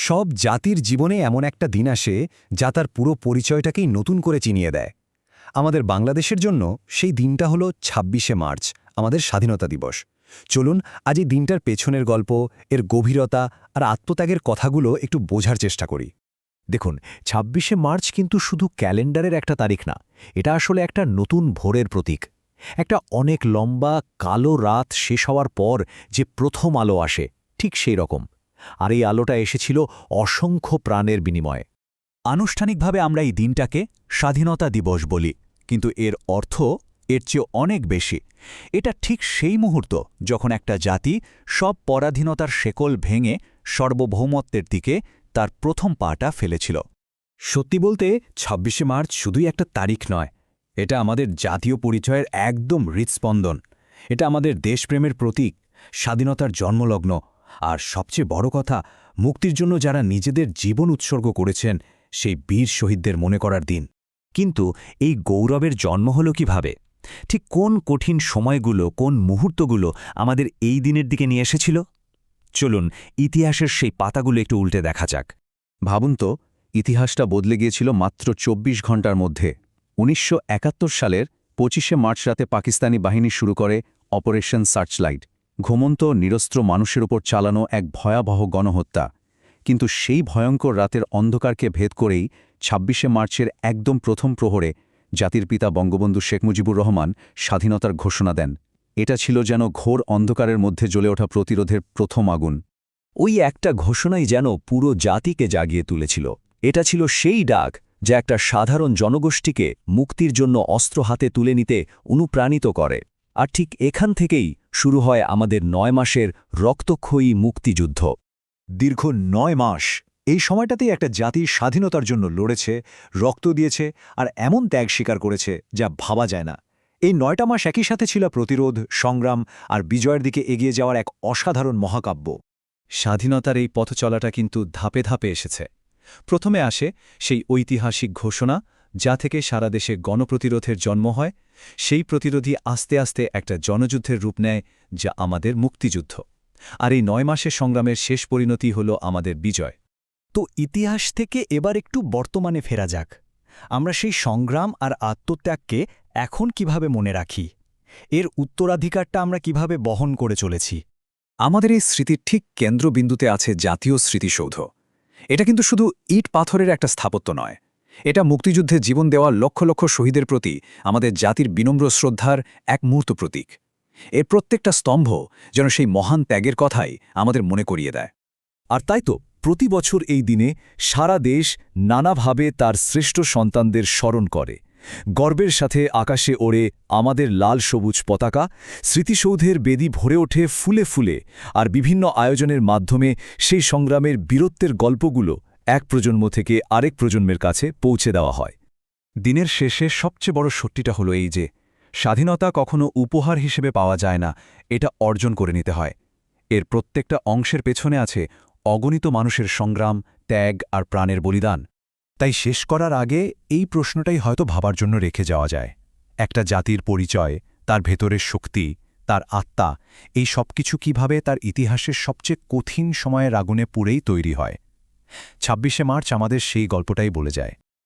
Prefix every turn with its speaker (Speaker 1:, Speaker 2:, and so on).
Speaker 1: সব জাতির জীবনে এমন একটা দিন আসে যা তার পুরো পরিচয়টাকেই নতুন করে চিনিয়ে দেয়। আমাদের বাংলাদেশের জন্য সেই দিনটা হলো ২৬শে মার্চ, আমাদের স্বাধীনতা দিবস। চলুন আজ এই দিনটার পেছনের গল্প, এর গভীরতা আর আত্মত্যাগের কথাগুলো একটু বোঝার চেষ্টা করি।
Speaker 2: দেখুন, ২৬শে মার্চ কিন্তু শুধু ক্যালেন্ডারের একটা তারিখ না, এটা আসলে একটা নতুন ভোরের প্রতীক। একটা অনেক লম্বা কালো রাত শেষ হওয়ার পর যে প্রথম আলো আসে, ঠিক সেই রকম। আর এই আলোটা এসেছিল অসংখ্য প্রাণের বিনিময়ে।
Speaker 3: আনুষ্ঠানিকভাবে আমরা এই দিনটাকে স্বাধীনতা দিবস বলি, কিন্তু এর অর্থ এর চেয়ে অনেক বেশি। এটা ঠিক সেই মুহূর্ত যখন একটা জাতি সব পরাধীনতার শেকল ভেঙে সার্বভৌমত্বের দিকে তার প্রথম পাটা ফেলেছিল।
Speaker 1: সত্যি বলতে ২৬শে মার্চ শুধুই একটা তারিখ নয়, এটা আমাদের জাতীয় পরিচয়ের একদম হৃৎস্পন্দন। এটা আমাদের দেশপ্রেমের প্রতীক, স্বাধীনতার জন্মলগ্ন, আর সবচেয়ে বড় কথা, মুক্তির জন্য যারা নিজেদের জীবন উৎসর্গ করেছেন সেই বীর শহীদদের মনে করার দিন।
Speaker 3: কিন্তু এই গৌরবের জন্ম হলো কিভাবে? ঠিক কোন কঠিন সময়গুলো, কোন মুহূর্তগুলো আমাদের এই দিনের দিকে নিয়ে এসেছিল? চলুন ইতিহাসের সেই পাতাগুলো একটু উল্টে দেখা যাক।
Speaker 4: ভাবুন তো, ইতিহাসটা বদলে গিয়েছিল মাত্র ২৪ ঘণ্টার মধ্যে। ১৯৭১ সালের ২৫শে মার্চ রাতে পাকিস্তানি বাহিনী শুরু করে অপারেশন সার্চলাইট, ঘুমন্ত নিরস্ত্র মানুষের উপর চালানো এক ভয়াবহ গণহত্যা। কিন্তু সেই ভয়ঙ্কর রাতের অন্ধকারকে ভেদ করেই ২৬শে মার্চের একদম প্রথম প্রহরে জাতির পিতা বঙ্গবন্ধু শেখ মুজিবুর রহমান স্বাধীনতার ঘোষণা দেন। এটা ছিল যেন ঘোর অন্ধকারের মধ্যে জ্বলে ওঠা প্রতিরোধের প্রথম আগুন।
Speaker 3: ওই একটা ঘোষণাই যেন পুরো জাতিকে জাগিয়ে তুলেছিল। এটা ছিল সেই ডাক যা একটা সাধারণ জনগোষ্ঠীকে মুক্তির জন্য অস্ত্র হাতে তুলে নিতে অনুপ্রাণিত করে। আর ঠিক এখান থেকেই শুরু হয় আমাদের ৯ মাসের রক্তক্ষয়ী মুক্তিযুদ্ধ।
Speaker 2: দীর্ঘ ৯ মাস এই সময়টাতেই একটা জাতি স্বাধীনতার জন্য লড়েছে, রক্ত দিয়েছে, আর এমন ত্যাগ স্বীকার করেছে যা ভাবা যায় না। এই ৯টা মাস একই সাথে ছিল প্রতিরোধ, সংগ্রাম আর বিজয়ের দিকে এগিয়ে যাওয়ার এক অসাধারণ মহাকাব্য।
Speaker 1: স্বাধীনতার এই পথ চলাটা কিন্তু ধাপে ধাপে এসেছে। প্রথমে আসে সেই ঐতিহাসিক ঘোষণা, যা থেকে সারা দেশে গণপ্রতিরোধের জন্ম হয়। সেই প্রতিরোধী আস্তে আস্তে একটা জনযুদ্ধের রূপ নেয়, যা আমাদের মুক্তিযুদ্ধ। আর এই ৯ মাসের সংগ্রামের শেষ পরিণতি হল আমাদের বিজয়।
Speaker 3: তো ইতিহাস থেকে এবার একটু বর্তমানে ফেরা যাক। আমরা সেই সংগ্রাম আর আত্মত্যাগকে এখন কিভাবে মনে রাখি? এর উত্তরাধিকারটা আমরা কিভাবে বহন করে চলেছি?
Speaker 1: আমাদের এই স্মৃতির ঠিক কেন্দ্রবিন্দুতে আছে জাতীয় স্মৃতিসৌধ। এটা কিন্তু শুধু ইট পাথরের একটা স্থাপত্য নয়, এটা মুক্তিযুদ্ধে জীবন দেওয়া লক্ষ লক্ষ শহীদের প্রতি আমাদের জাতির বিনম্র শ্রদ্ধার এক মূর্ত প্রতীক। এর প্রত্যেকটা স্তম্ভ যেন সেই মহান ত্যাগের কথাই আমাদের মনে করিয়ে দেয়।
Speaker 3: আর তাই তো প্রতি বছর এই দিনে সারা দেশ নানাভাবে তার শ্রেষ্ঠ সন্তানদের স্মরণ করে। গর্বের সাথে আকাশে ওড়ে আমাদের লাল সবুজ পতাকা, স্মৃতিসৌধের বেদি ভরে ওঠে ফুলে ফুলে, আর বিভিন্ন আয়োজনের মাধ্যমে সেই সংগ্রামের বীরত্বের গল্পগুলো এক প্রজন্ম থেকে আরেক প্রজন্মের কাছে পৌঁছে দেওয়া হয়।
Speaker 1: দিনের শেষে সবচেয়ে বড় সত্যিটা হলো এই যে, স্বাধীনতা কখনো উপহার হিসেবে পাওয়া যায় না, এটা অর্জন করে নিতে হয়। এর প্রত্যেকটা অংশের পেছনে আছে অগণিত মানুষের সংগ্রাম, ত্যাগ আর প্রাণের বলিদান। তাই শেষ করার আগে এই প্রশ্নটাই হয়তো ভাবার জন্য রেখে যাওয়া যায়। একটা জাতির পরিচয়, তার ভেতরের শক্তি, তার আত্মা, এই সবকিছু কিভাবে তার ইতিহাসের সবচেয়ে কঠিন সময়ের আগুনে পুড়েই তৈরি হয়। ২৬শে মার্চ আমাদের সেই গল্পটাই বলে যায়।